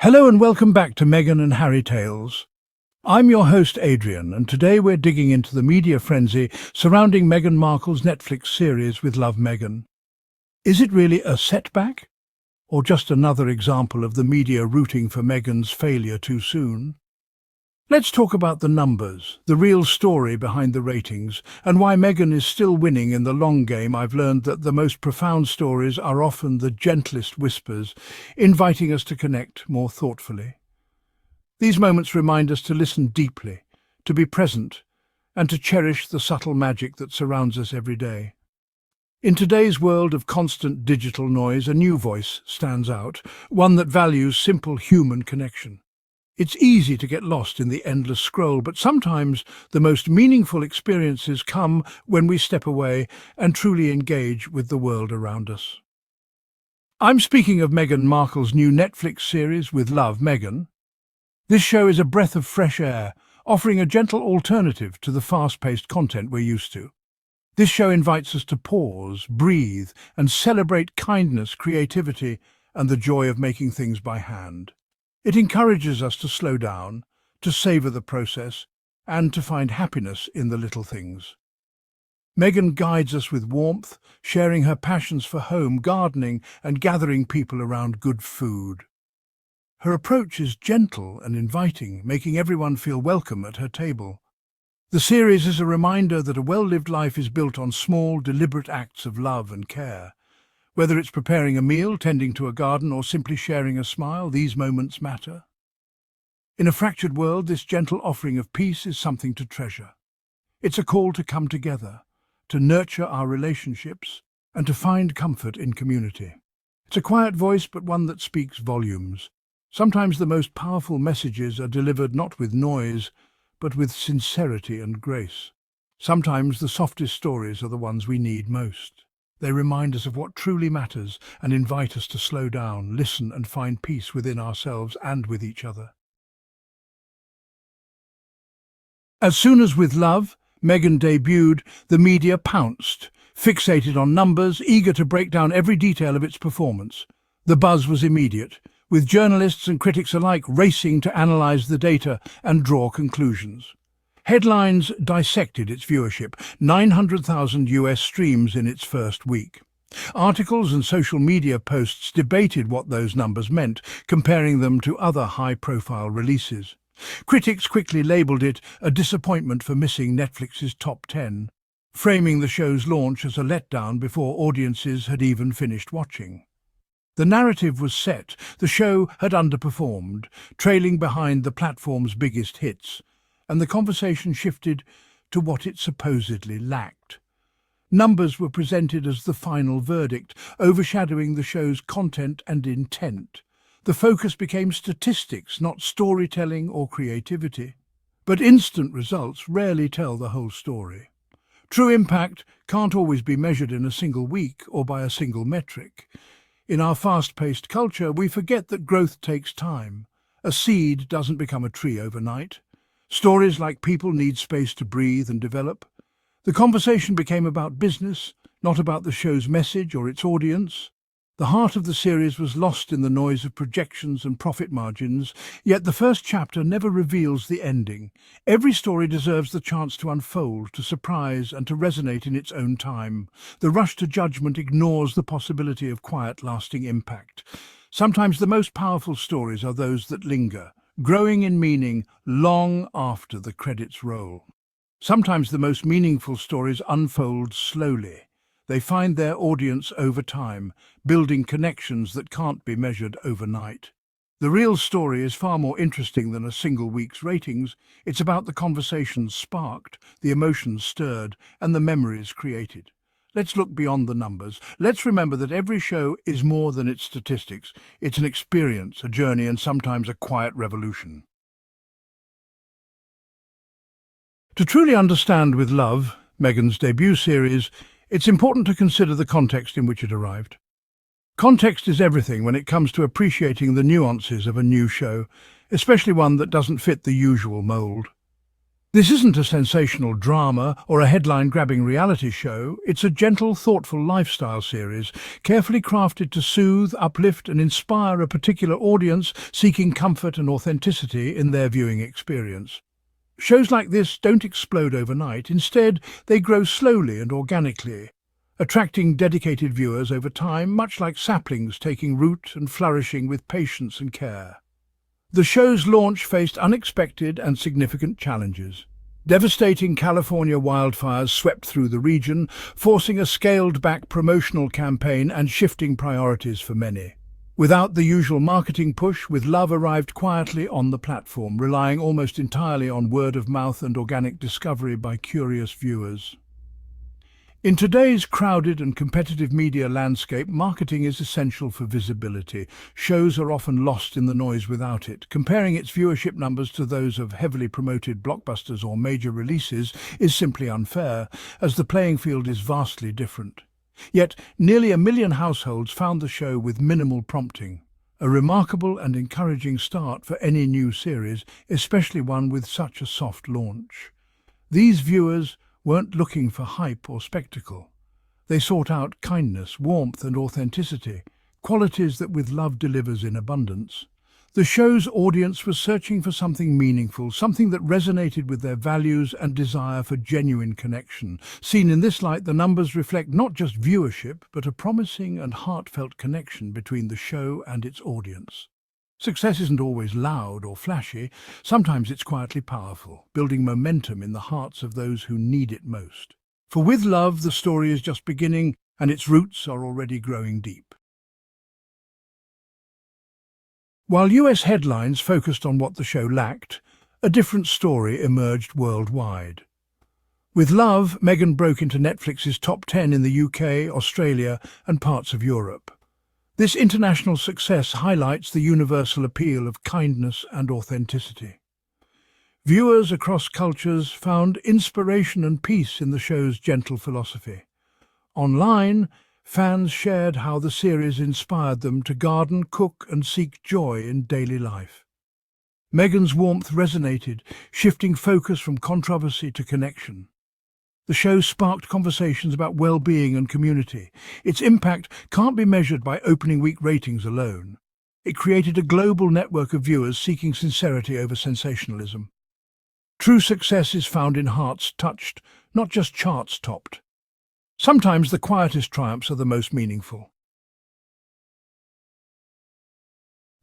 Hello and welcome back to Meghan and Harry Tales. I'm your host Adrian, and today we're digging into the media frenzy surrounding Meghan Markle's Netflix series with Love Meghan. Is it really a setback? Or just another example of the media rooting for Meghan's failure too soon? Let's talk about the numbers, the real story behind the ratings, and why Meghan is still winning in the long game. I've learned that the most profound stories are often the gentlest whispers, inviting us to connect more thoughtfully. These moments remind us to listen deeply, to be present, and to cherish the subtle magic that surrounds us every day. In today's world of constant digital noise, a new voice stands out, one that values simple human connection. It's easy to get lost in the endless scroll, but sometimes the most meaningful experiences come when we step away and truly engage with the world around us. I'm speaking of Meghan Markle's new Netflix series with Love Meghan. This show is a breath of fresh air, offering a gentle alternative to the fast-paced content we're used to. This show invites us to pause, breathe, and celebrate kindness, creativity, and the joy of making things by hand. It encourages us to slow down, to savor the process, and to find happiness in the little things. Meghan guides us with warmth, sharing her passions for home, gardening, and gathering people around good food. Her approach is gentle and inviting, making everyone feel welcome at her table. The series is a reminder that a well-lived life is built on small, deliberate acts of love and care. Whether it's preparing a meal, tending to a garden, or simply sharing a smile, these moments matter. In a fractured world, this gentle offering of peace is something to treasure. It's a call to come together, to nurture our relationships, and to find comfort in community. It's a quiet voice, but one that speaks volumes. Sometimes the most powerful messages are delivered not with noise, but with sincerity and grace. Sometimes the softest stories are the ones we need most. They remind us of what truly matters and invite us to slow down, listen, and find peace within ourselves and with each other. As soon as with Love, Meghan debuted, the media pounced, fixated on numbers, eager to break down every detail of its performance. The buzz was immediate, with journalists and critics alike racing to analyze the data and draw conclusions. Headlines dissected its viewership, 900,000 US streams in its first week. Articles and social media posts debated what those numbers meant, comparing them to other high-profile releases. Critics quickly labelled it a disappointment for missing Netflix's top 10, framing the show's launch as a letdown before audiences had even finished watching. The narrative was set. The show had underperformed, trailing behind the platform's biggest hits, and the conversation shifted to what it supposedly lacked. Numbers were presented as the final verdict, overshadowing the show's content and intent. The focus became statistics, not storytelling or creativity. But instant results rarely tell the whole story. True impact can't always be measured in a single week or by a single metric. In our fast-paced culture, we forget that growth takes time. A seed doesn't become a tree overnight. Stories like people need space to breathe and develop. The conversation became about business, not about the show's message or its audience. The heart of the series was lost in the noise of projections and profit margins, yet the first chapter never reveals the ending. Every story deserves the chance to unfold, to surprise, and to resonate in its own time. The rush to judgment ignores the possibility of quiet, lasting impact. Sometimes the most powerful stories are those that linger, growing in meaning long after the credits roll. Sometimes the most meaningful stories unfold slowly. They find their audience over time, building connections that can't be measured overnight. The real story is far more interesting than a single week's ratings. It's about the conversations sparked, the emotions stirred, and the memories created. Let's look beyond the numbers. Let's remember that every show is more than its statistics. It's an experience, a journey, and sometimes a quiet revolution. To truly understand with Love, Meghan's debut series, it's important to consider the context in which it arrived. Context is everything when it comes to appreciating the nuances of a new show, especially one that doesn't fit the usual mold. This isn't a sensational drama or a headline-grabbing reality show. It's a gentle, thoughtful lifestyle series, carefully crafted to soothe, uplift and inspire a particular audience seeking comfort and authenticity in their viewing experience. Shows like this don't explode overnight. Instead, they grow slowly and organically, attracting dedicated viewers over time, much like saplings taking root and flourishing with patience and care. The show's launch faced unexpected and significant challenges. Devastating California wildfires swept through the region, forcing a scaled-back promotional campaign and shifting priorities for many. Without the usual marketing push, With Love arrived quietly on the platform, relying almost entirely on word of mouth and organic discovery by curious viewers. In today's crowded and competitive media landscape, marketing is essential for visibility. Shows are often lost in the noise without it. Comparing its viewership numbers to those of heavily promoted blockbusters or major releases is simply unfair, as the playing field is vastly different. Yet, nearly 1 million households found the show with minimal prompting. A remarkable and encouraging start for any new series, especially one with such a soft launch. These viewers weren't looking for hype or spectacle. They sought out kindness, warmth and authenticity, qualities that With Love delivers in abundance. The show's audience was searching for something meaningful, something that resonated with their values and desire for genuine connection. Seen in this light, the numbers reflect not just viewership, but a promising and heartfelt connection between the show and its audience. Success isn't always loud or flashy. Sometimes it's quietly powerful, building momentum in the hearts of those who need it most. For With Love, the story is just beginning, and its roots are already growing deep. While US headlines focused on what the show lacked, a different story emerged worldwide. With Love, Meghan broke into Netflix's top 10 in the UK, Australia, and parts of Europe. This international success highlights the universal appeal of kindness and authenticity. Viewers across cultures found inspiration and peace in the show's gentle philosophy. Online, fans shared how the series inspired them to garden, cook and seek joy in daily life. Meghan's warmth resonated, shifting focus from controversy to connection. The show sparked conversations about well-being and community. Its impact can't be measured by opening week ratings alone. It created a global network of viewers seeking sincerity over sensationalism. True success is found in hearts touched, not just charts topped. Sometimes the quietest triumphs are the most meaningful.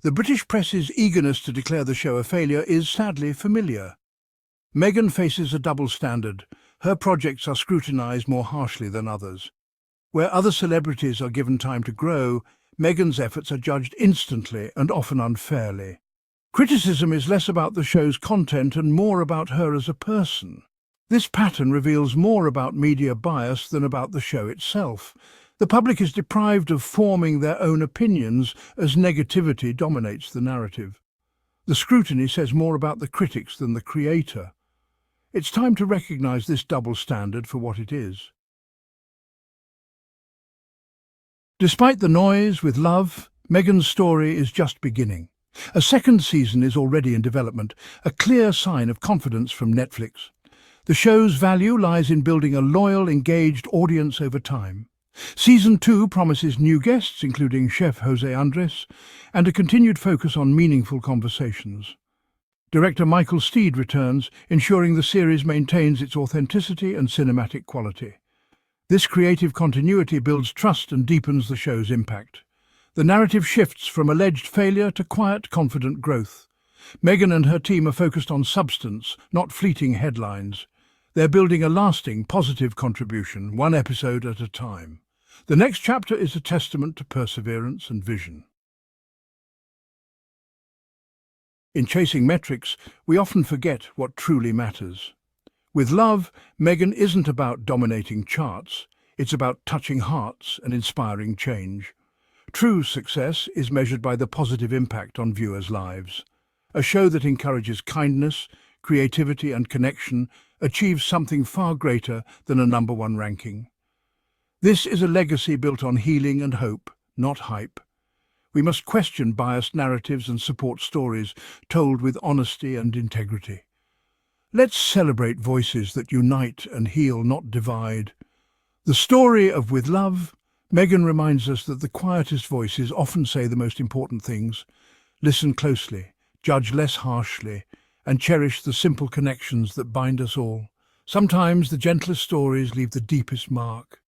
The British press's eagerness to declare the show a failure is sadly familiar. Meghan faces a double standard. Her projects are scrutinised more harshly than others. Where other celebrities are given time to grow, Meghan's efforts are judged instantly and often unfairly. Criticism is less about the show's content and more about her as a person. This pattern reveals more about media bias than about the show itself. The public is deprived of forming their own opinions as negativity dominates the narrative. The scrutiny says more about the critics than the creator. It's time to recognise this double standard for what it is. Despite the noise, With Love, Meghan's story is just beginning. A second season is already in development, a clear sign of confidence from Netflix. The show's value lies in building a loyal, engaged audience over time. Season 2 promises new guests, including Chef José Andrés, and a continued focus on meaningful conversations. Director Michael Steed returns, ensuring the series maintains its authenticity and cinematic quality. This creative continuity builds trust and deepens the show's impact. The narrative shifts from alleged failure to quiet, confident growth. Meghan and her team are focused on substance, not fleeting headlines. They're building a lasting, positive contribution, one episode at a time. The next chapter is a testament to perseverance and vision. In chasing metrics, we often forget what truly matters. With Love, Meghan isn't about dominating charts. It's about touching hearts and inspiring change. True success is measured by the positive impact on viewers' lives. A show that encourages kindness, creativity and connection achieves something far greater than a #1 ranking. This is a legacy built on healing and hope, not hype. We must question biased narratives and support stories told with honesty and integrity. Let's celebrate voices that unite and heal, not divide. The story of With Love, Meghan reminds us that the quietest voices often say the most important things. Listen closely, judge less harshly, and cherish the simple connections that bind us all. Sometimes the gentlest stories leave the deepest mark.